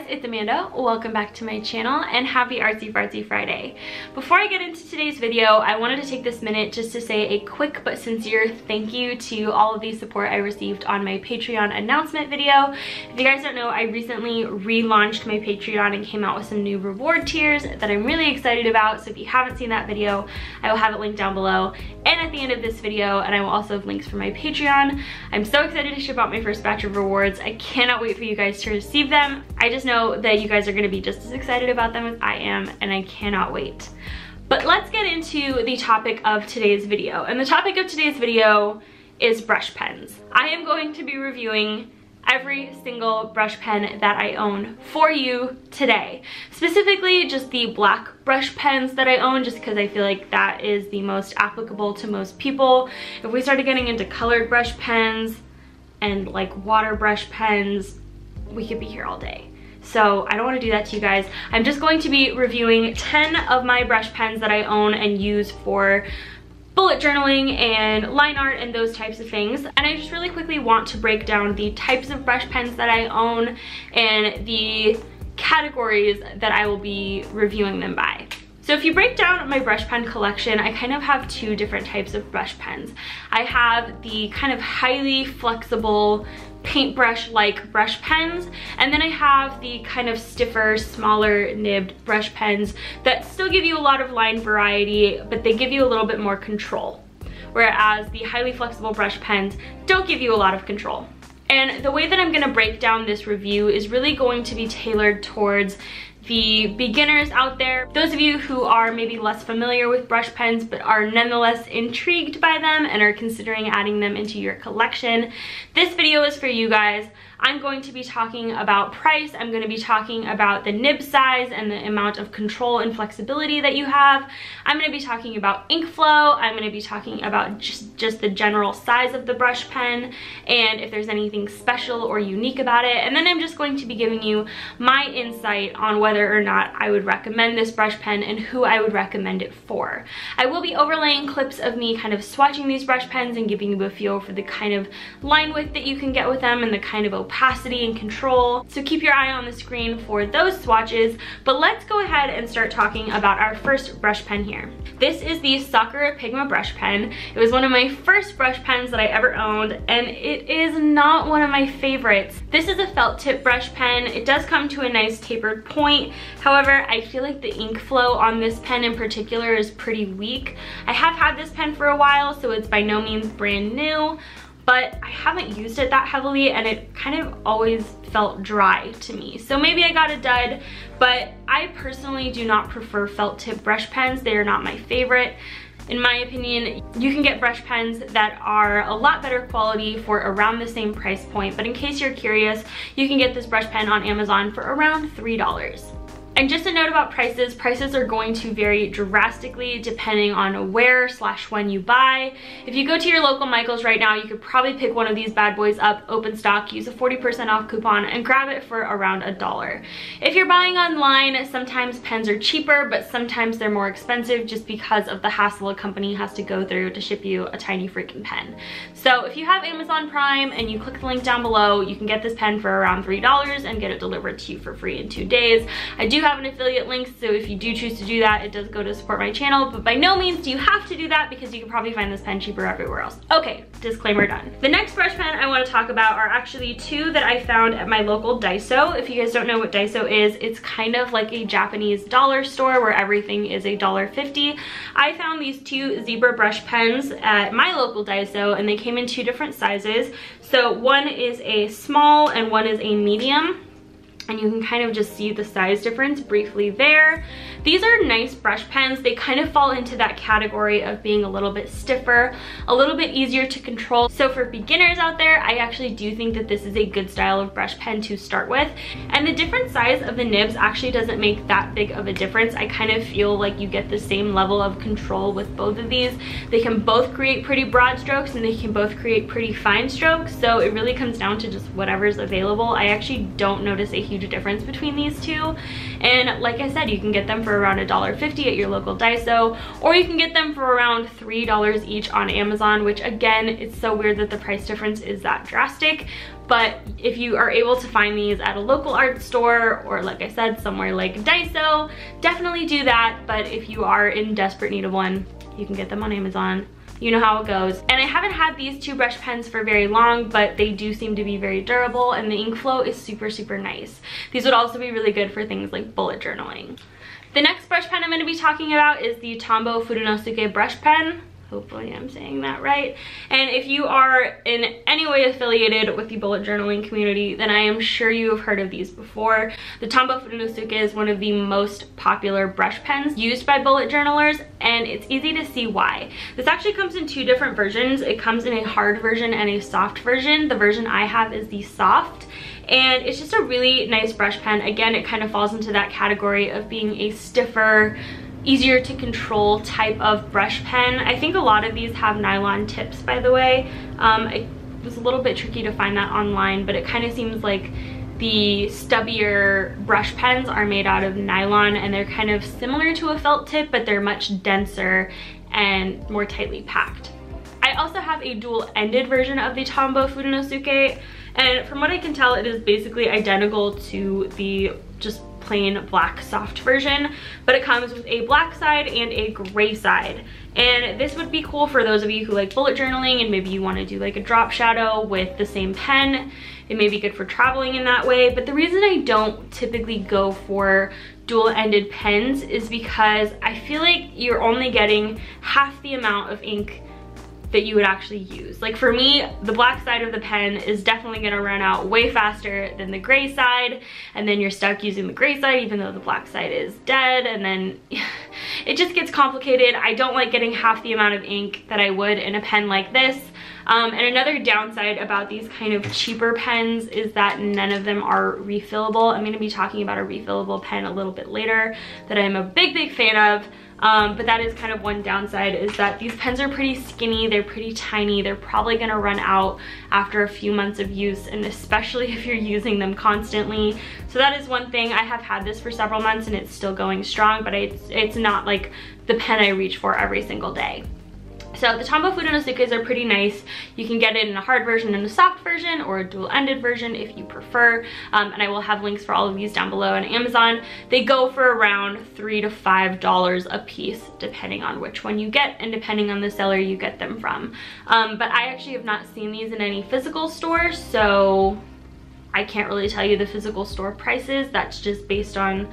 it's Amanda. Welcome back to my channel and happy Artsy Fartsy Friday. Before I get into today's video, I wanted to take this minute just to say a quick but sincere thank you to all of the support I received on my Patreon announcement video. If you guys don't know, I recently relaunched my Patreon and came out with some new reward tiers that I'm really excited about. So if you haven't seen that video, I will have it linked down below and at the end of this video, and I will also have links for my Patreon. I'm so excited to ship out my first batch of rewards. I cannot wait for you guys to receive them. I just know that you guys are gonna be just as excited about them as I am, and I cannot wait. But let's get into the topic of today's video. And the topic of today's video is brush pens. I am going to be reviewing every single brush pen that I own for you today. Specifically just the black brush pens that I own, just because I feel like that is the most applicable to most people. If we started getting into colored brush pens and like water brush pens, we could be here all day. So I don't want to do that to you guys. I'm just going to be reviewing 10 of my brush pens that I own and use for bullet journaling and line art and those types of things. And I just really quickly want to break down the types of brush pens that I own and the categories that I will be reviewing them by. So if you break down my brush pen collection, I kind of have two different types of brush pens. I have the kind of highly flexible paintbrush-like brush pens, and then I have the kind of stiffer, smaller nibbed brush pens that still give you a lot of line variety, but they give you a little bit more control. Whereas the highly flexible brush pens don't give you a lot of control. And the way that I'm gonna break down this review is really going to be tailored towards the beginners out there, those of you who are maybe less familiar with brush pens but are nonetheless intrigued by them and are considering adding them into your collection. This video is for you guys. I'm going to be talking about price, I'm going to be talking about the nib size and the amount of control and flexibility that you have. I'm going to be talking about ink flow, I'm going to be talking about just the general size of the brush pen and if there's anything special or unique about it. And then I'm just going to be giving you my insight on whether or not I would recommend this brush pen and who I would recommend it for. I will be overlaying clips of me kind of swatching these brush pens and giving you a feel for the kind of line width that you can get with them and the kind of opacity and control. So keep your eye on the screen for those swatches, but let's go ahead and start talking about our first brush pen here. This is the Sakura Pigma brush pen. It was one of my first brush pens that I ever owned, and it is not one of my favorites. This is a felt tip brush pen. It does come to a nice tapered point. However, I feel like the ink flow on this pen in particular is pretty weak. I have had this pen for a while, so it's by no means brand new, but I haven't used it that heavily and it kind of always felt dry to me. So maybe I got a dud, but I personally do not prefer felt tip brush pens. They are not my favorite. In my opinion, you can get brush pens that are a lot better quality for around the same price point, but in case you're curious, you can get this brush pen on Amazon for around $3. And just a note about prices, prices are going to vary drastically depending on where/when you buy. If you go to your local Michael's right now, you could probably pick one of these bad boys up, open stock, use a 40% off coupon, and grab it for around $1. If you're buying online, sometimes pens are cheaper, but sometimes they're more expensive just because of the hassle a company has to go through to ship you a tiny freaking pen. So if you have Amazon Prime and you click the link down below, you can get this pen for around $3 and get it delivered to you for free in 2 days. I do have an affiliate link, so if you do choose to do that, it does go to support my channel, but by no means do you have to do that because you can probably find this pen cheaper everywhere else. Okay, disclaimer done. The next brush pen I want to talk about are actually two that I found at my local Daiso. If you guys don't know what Daiso is, it's kind of like a Japanese dollar store where everything is $1.50. I found these two zebra brush pens at my local Daiso and they came in two different sizes. So one is a small and one is a medium. And you can kind of just see the size difference briefly there. These are nice brush pens. They kind of fall into that category of being a little bit stiffer, a little bit easier to control. So for beginners out there, I actually do think that this is a good style of brush pen to start with. And the different size of the nibs actually doesn't make that big of a difference. I kind of feel like you get the same level of control with both of these. They can both create pretty broad strokes and they can both create pretty fine strokes. So it really comes down to just whatever's available. I actually don't notice a huge huge difference between these two. And like I said, you can get them for around $1.50 at your local Daiso, or you can get them for around $3 each on Amazon, which again, it's so weird that the price difference is that drastic. But if you are able to find these at a local art store, or like I said, somewhere like Daiso, definitely do that. But if you are in desperate need of one, you can get them on Amazon. You know how it goes. And I haven't had these two brush pens for very long, but they do seem to be very durable, and the ink flow is super, super nice. These would also be really good for things like bullet journaling. The next brush pen I'm going to be talking about is the Tombow Fudenosuke brush pen. Hopefully I'm saying that right. And if you are in any way affiliated with the bullet journaling community, then I am sure you have heard of these before. The Tombow Fudenosuke is one of the most popular brush pens used by bullet journalers, and it's easy to see why. This actually comes in two different versions. It comes in a hard version and a soft version. The version I have is the soft, and it's just a really nice brush pen. Again, it kind of falls into that category of being a stiffer, easier to control type of brush pen. I think a lot of these have nylon tips, by the way. It was a little bit tricky to find that online, but it kind of seems like the stubbier brush pens are made out of nylon, and they're kind of similar to a felt tip, but they're much denser and more tightly packed. I also have a dual-ended version of the Tombow Fudenosuke, and from what I can tell, it is basically identical to the just plain black soft version, but it comes with a black side and a gray side. And this would be cool for those of you who like bullet journaling and maybe you want to do like a drop shadow with the same pen. It may be good for traveling in that way, but the reason I don't typically go for dual-ended pens is because I feel like you're only getting half the amount of ink that you would actually use. Like for me, the black side of the pen is definitely gonna run out way faster than the gray side, and then you're stuck using the gray side even though the black side is dead, and then it just gets complicated. I don't like getting half the amount of ink that I would in a pen like this. And another downside about these kind of cheaper pens is that none of them are refillable. I'm gonna be talking about a refillable pen a little bit later that I'm a big fan of. But that is kind of one downside, is that these pens are pretty skinny, they're pretty tiny, they're probably gonna run out after a few months of use, and especially if you're using them constantly. So that is one thing. I have had this for several months and it's still going strong, but it's not like the pen I reach for every single day. So the Tombow Fudenosuke are pretty nice. You can get it in a hard version and a soft version, or a dual-ended version if you prefer. And I will have links for all of these down below on Amazon. They go for around $3 to $5 a piece, depending on which one you get and depending on the seller you get them from. But I actually have not seen these in any physical stores, so I can't really tell you the physical store prices. That's just based on,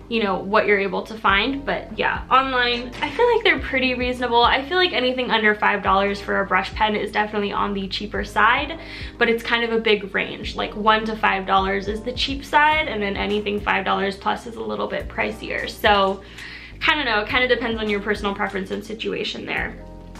you know, what you're able to find. But yeah, online, I feel like they're pretty reasonable. I feel like anything under $5 for a brush pen is definitely on the cheaper side, but it's kind of a big range. Like $1 to $5 is the cheap side, and then anything $5 plus is a little bit pricier. So kind of know, it kind of depends on your personal preference and situation there.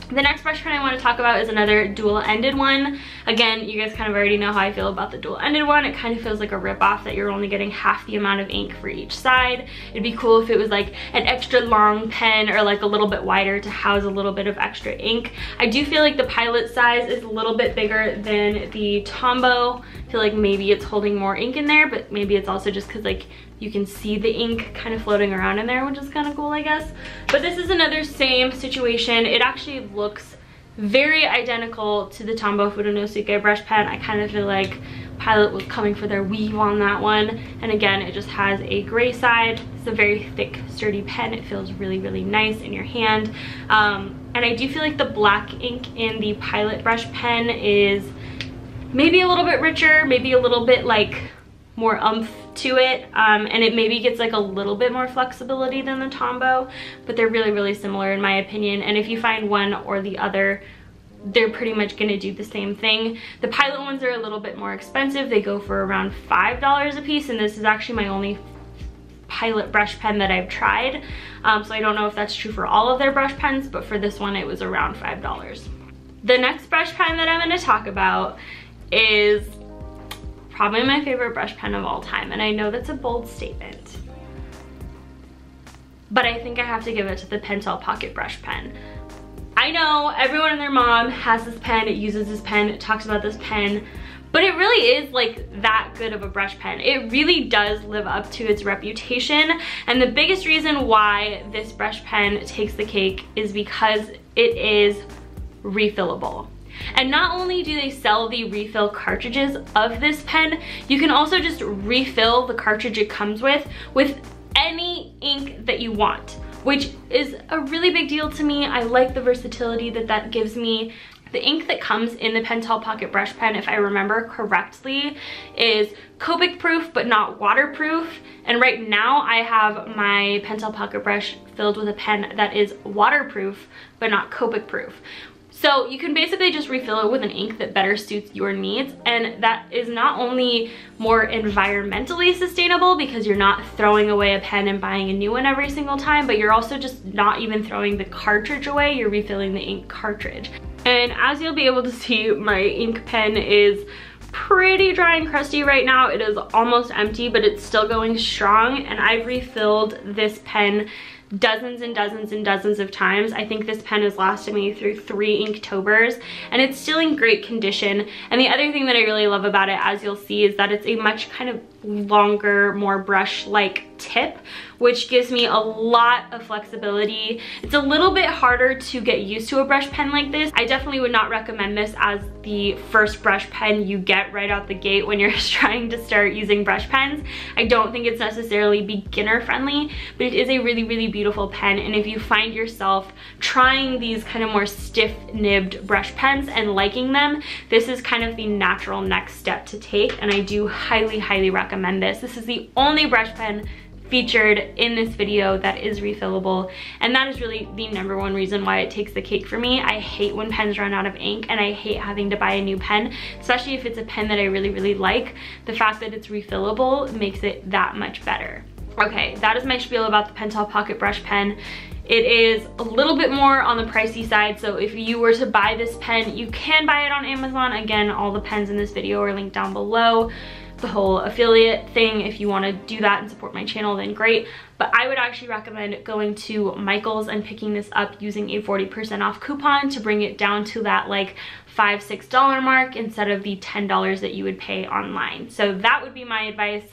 The next brush pen I want to talk about is another dual-ended one. Again, you guys kind of already know how I feel about the dual-ended one. It kind of feels like a rip-off that you're only getting half the amount of ink for each side. It'd be cool if it was like an extra long pen, or like a little bit wider to house a little bit of extra ink. I do feel like the Pilot size is a little bit bigger than the Tombow. I feel like maybe it's holding more ink in there, but maybe it's also just because like you can see the ink kind of floating around in there, which is kind of cool, I guess. But this is another same situation. It actually looks very identical to the Tombow Fudenosuke brush pen. I kind of feel like Pilot was coming for their weave on that one. And again, it just has a gray side. It's a very thick, sturdy pen. It feels really, really nice in your hand. And I do feel like the black ink in the Pilot brush pen is maybe a little bit richer, maybe a little bit like more oomph to it, and it maybe gets like a little bit more flexibility than the Tombow, but they're really, really similar in my opinion. And if you find one or the other, they're pretty much gonna do the same thing. The Pilot ones are a little bit more expensive. They go for around $5 a piece, and this is actually my only Pilot brush pen that I've tried. So I don't know if that's true for all of their brush pens, but for this one it was around $5. The next brush pen that I'm gonna talk about is probably my favorite brush pen of all time, and I know that's a bold statement, but I think I have to give it to the Pentel Pocket Brush Pen. I know everyone and their mom has this pen, it uses this pen, it talks about this pen, But it really is like that good of a brush pen. It really does live up to its reputation, and the biggest reason why this brush pen takes the cake is because it is refillable. And not only do they sell the refill cartridges of this pen, you can also just refill the cartridge it comes with any ink that you want, which is a really big deal to me. I like the versatility that that gives me. The ink that comes in the Pentel Pocket Brush Pen, if I remember correctly, is Copic proof but not waterproof. And right now I have my Pentel Pocket Brush filled with a pen that is waterproof but not Copic proof. So you can basically just refill it with an ink that better suits your needs, and that is not only more environmentally sustainable because you're not throwing away a pen and buying a new one every single time, but you're also just not even throwing the cartridge away, you're refilling the ink cartridge. And as you'll be able to see, my ink pen is pretty dry and crusty right now. It is almost empty, but it's still going strong, and I've refilled this pen dozens and dozens and dozens of times. I think this pen has lasted me through 3 Inktober's, and it's still in great condition. And the other thing that I really love about it, as you'll see, is that it's a much kind of longer, more brush-like tip, which gives me a lot of flexibility. It's a little bit harder to get used to a brush pen like this. I definitely would not recommend this as the first brush pen you get right out the gate when you're trying to start using brush pens. I don't think it's necessarily beginner friendly, but it is a really, really beautiful pen. And if you find yourself trying these kind of more stiff-nibbed brush pens and liking them, this is kind of the natural next step to take, and I do highly, highly recommend this. This is the only brush pen featured in this video that is refillable, and that is really the #1 reason why it takes the cake for me. I hate when pens run out of ink, and I hate having to buy a new pen, especially if it's a pen that I really, really like. The fact that it's refillable makes it that much better. Okay, that is my spiel about the Pentel Pocket Brush Pen. It is a little bit more on the pricey side, so if you were to buy this pen, you can buy it on Amazon. Again, all the pens in this video are linked down below. The whole affiliate thing, if you want to do that and support my channel, then great. But I would actually recommend going to Michael's and picking this up using a 40% off coupon to bring it down to that like $5, $6 mark instead of the $10 that you would pay online. So that would be my advice.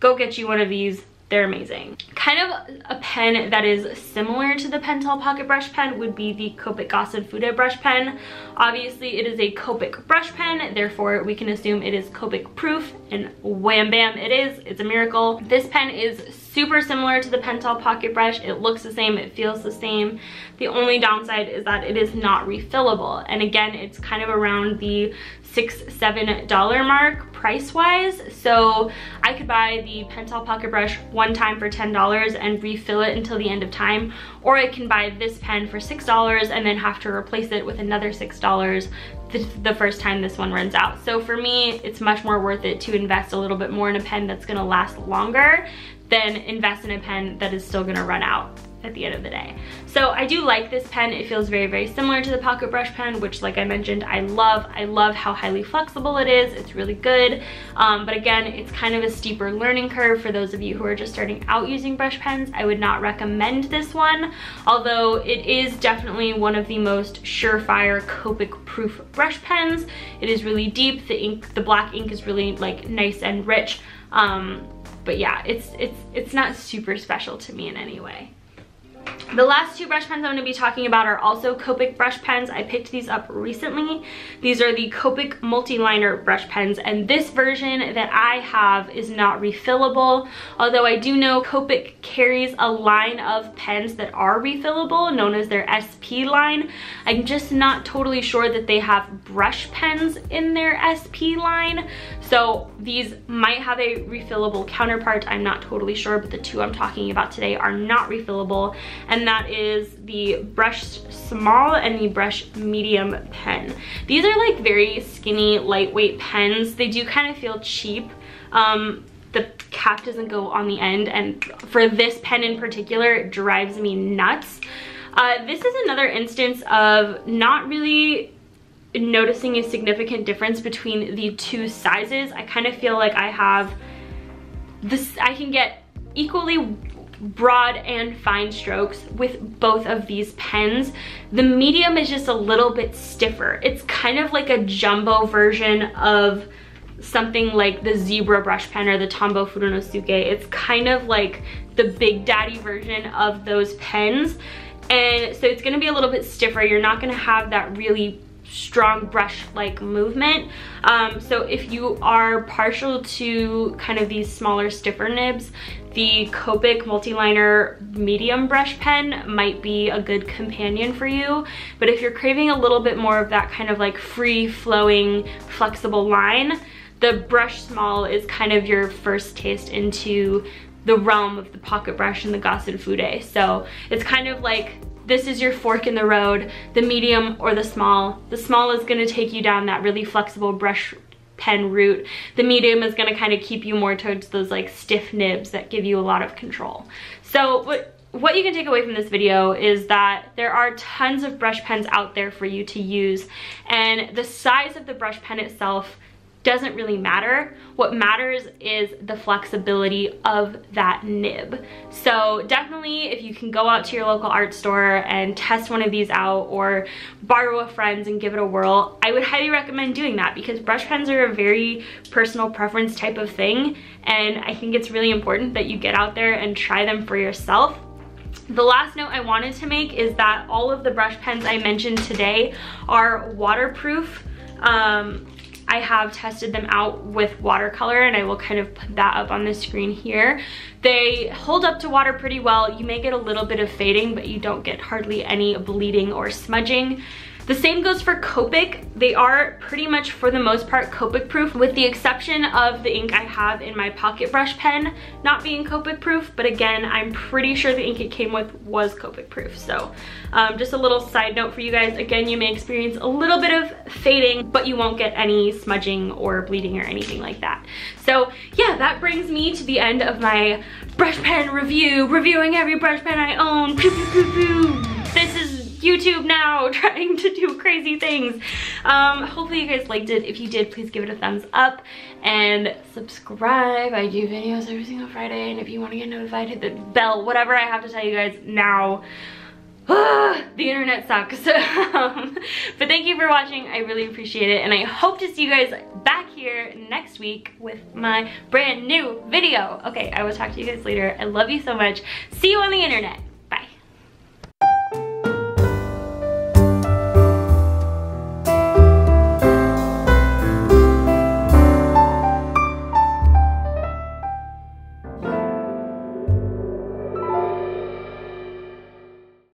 Go get you one of these. They're amazing. Kind of a pen that is similar to the Pentel Pocket Brush Pen would be the Copic Gasenfude brush pen. Obviously, it is a Copic brush pen, therefore we can assume it is Copic proof, and wham bam, it is. It's a miracle. This pen is super similar to the Pentel Pocket Brush. It looks the same, it feels the same. The only downside is that it is not refillable, and again, it's kind of around the $6, $7 mark price-wise. So I could buy the Pentel Pocket Brush one time for $10 and refill it until the end of time, or I can buy this pen for $6 and then have to replace it with another $6 the first time this one runs out. So for me, it's much more worth it to invest a little bit more in a pen that's gonna last longer than invest in a pen that is still gonna run out at the end of the day. So I do like this pen. It feels very, very similar to the Pocket Brush Pen, which, like I mentioned, I love. I love how highly flexible it is. It's really good. But again, it's kind of a steeper learning curve for those of you who are just starting out using brush pens. I would not recommend this one, although it is definitely one of the most surefire Copic proof brush pens. It is really deep. The ink, the black ink is really like nice and rich. But yeah, it's not super special to me in any way. The last 2 brush pens I'm going to be talking about are also Copic brush pens. I picked these up recently. These are the Copic Multiliner Brush pens, and this version that I have is not refillable, although I do know Copic carries a line of pens that are refillable, known as their SP line. I'm just not totally sure that they have brush pens in their SP line, so these might have a refillable counterpart. I'm not totally sure, but the 2 I'm talking about today are not refillable, and that is the Brush Small and the Brush Medium pen. These are like very skinny, lightweight pens. They do kind of feel cheap. The cap doesn't go on the end, and for this pen in particular, it drives me nuts. This is another instance of not really noticing a significant difference between the 2 sizes. I kind of feel like I have this, I can get equally broad and fine strokes with both of these pens. The medium is just a little bit stiffer. It's kind of like a jumbo version of something like the Zebra brush pen or the Tombow Fudenosuke. It's kind of like the big daddy version of those pens. And so it's gonna be a little bit stiffer. You're not gonna have that really strong brush-like movement. So if you are partial to kind of these smaller, stiffer nibs, the Copic Multiliner medium brush pen might be a good companion for you. But if you're craving a little bit more of that kind of like free-flowing, flexible line, the Brush Small is kind of your first taste into the realm of the pocket brush and the Gasenfude. So it's kind of like, this is your fork in the road, the medium or the small. The small is gonna take you down that really flexible brush pen route. The medium is gonna kind of keep you more towards those like stiff nibs that give you a lot of control. So what you can take away from this video is that there are tons of brush pens out there for you to use, and the size of the brush pen itself doesn't really matter. What matters is the flexibility of that nib. So definitely, if you can go out to your local art store and test one of these out, or borrow a friend's and give it a whirl, I would highly recommend doing that, because brush pens are a very personal preference type of thing, and I think it's really important that you get out there and try them for yourself. The last note I wanted to make is that all of the brush pens I mentioned today are waterproof. I have tested them out with watercolor, and I will kind of put that up on the screen here. They hold up to water pretty well. You may get a little bit of fading, but you don't get hardly any bleeding or smudging. The same goes for Copic. They are pretty much, for the most part, Copic proof, with the exception of the ink I have in my pocket brush pen not being Copic proof, but again, I'm pretty sure the ink it came with was Copic proof. So just a little side note for you guys. Again, you may experience a little bit of fading, but you won't get any smudging or bleeding or anything like that. So yeah, that brings me to the end of my brush pen review, reviewing every brush pen I own. Pew, pew, pew, pew. This is YouTube now, trying to do crazy things. Hopefully you guys liked it. If you did, please give it a thumbs up and subscribe. I do videos every single Friday, and if you want to get notified, hit the bell. Whatever I have to tell you guys now. The internet sucks. But thank you for watching. I really appreciate it, and I hope to see you guys back here next week with my brand new video. Okay, I will talk to you guys later. I love you so much. See you on the internet.